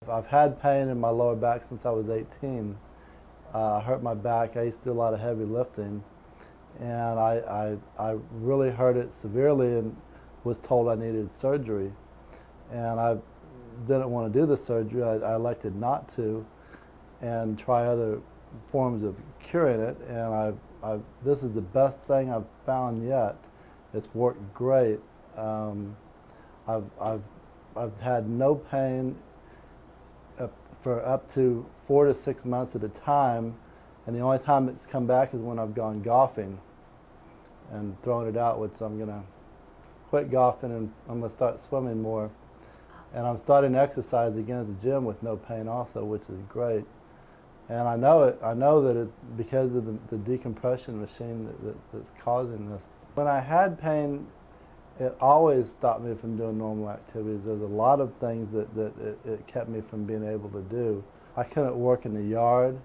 I've had pain in my lower back since I was 18. I hurt my back. I used to do a lot of heavy lifting, and I really hurt it severely and was told I needed surgery. And I didn't want to do the surgery. I elected not to and try other forms of curing it. And this is the best thing I've found yet. It's worked great. I've had no pain for up to 4 to 6 months at a time, and the only time it's come back is when I've gone golfing and thrown it out, which I'm going to quit golfing and I'm going to start swimming more. And I'm starting to exercise again at the gym with no pain also, which is great. And I know that it's because of the decompression machine that's causing this. When I had pain, it always stopped me from doing normal activities. There's a lot of things that it kept me from being able to do. I couldn't work in the yard,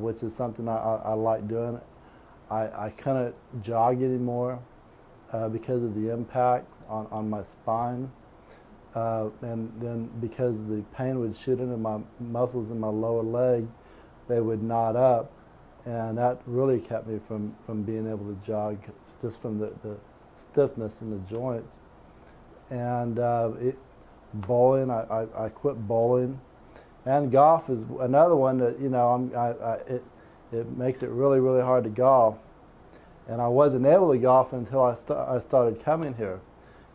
which is something I like doing. I couldn't jog anymore because of the impact on my spine. And then because the pain would shoot into my muscles in my lower leg, they would knot up, and that really kept me from being able to jog, just from the stiffness in the joints. And bowling, I quit bowling, and golf is another one that, you know, it makes it really, really hard to golf. And I wasn't able to golf until I started coming here,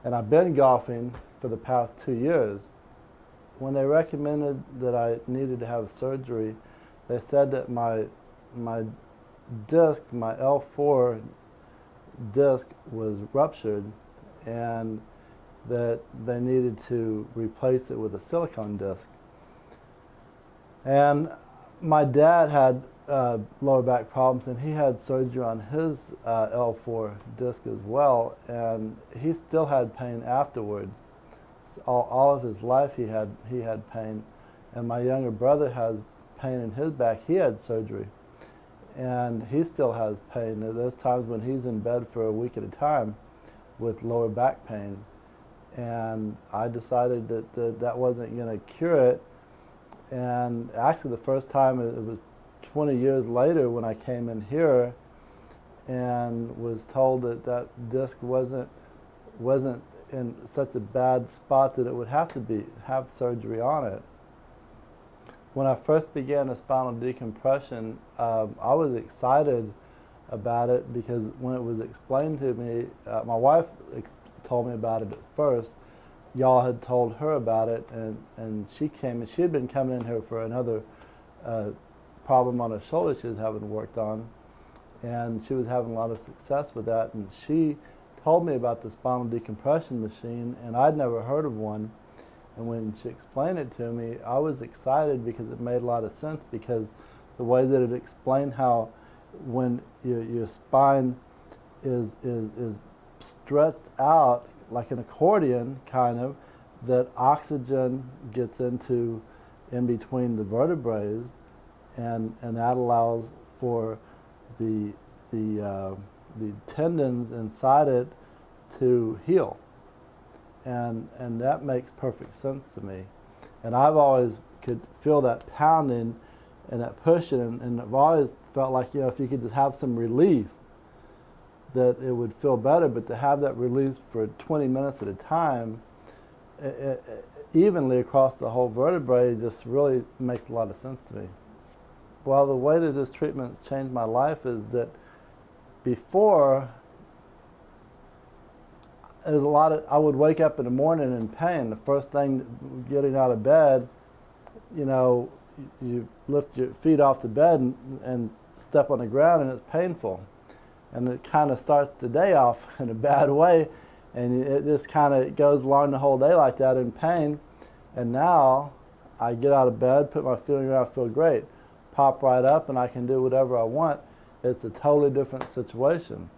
and I've been golfing for the past 2 years. When they recommended that I needed to have surgery, they said that my disc, my L4 disc, was ruptured, and that they needed to replace it with a silicone disc. And my dad had lower back problems, and he had surgery on his L4 disc as well, and he still had pain afterwards. All of his life he had pain. And my younger brother has pain in his back. He had surgery, and he still has pain. There's times when he's in bed for a week at a time with lower back pain. And I decided that wasn't going to cure it. And actually the first time, it was 20 years later when I came in here and was told that disc wasn't in such a bad spot that it would have to have surgery on it. When I first began the spinal decompression, I was excited about it because when it was explained to me, my wife told me about it at first. Y'all had told her about it, and she came, and she had been coming in here for another problem on her shoulder she was having worked on, and she was having a lot of success with that, and she told me about the spinal decompression machine, and I'd never heard of one. And when she explained it to me, I was excited because it made a lot of sense, because the way that it explained how when your spine is stretched out like an accordion, kind of, that oxygen gets in between the vertebrae, and that allows for the tendons inside it to heal, and that makes perfect sense to me. And I've always could feel that pounding and that pushing, and I've always felt like, you know, if you could just have some relief, that it would feel better. But to have that release for 20 minutes at a time, evenly across the whole vertebrae, just really makes a lot of sense to me. Well, the way that this treatment's changed my life is that before, there's a lot of, I would wake up in the morning in pain. The first thing getting out of bed, you know, you lift your feet off the bed and step on the ground, and it's painful. And it kind of starts the day off in a bad way, and it just kind of goes along the whole day like that in pain. And now I get out of bed, put my feet on the ground, feel great, pop right up, and I can do whatever I want. It's a totally different situation.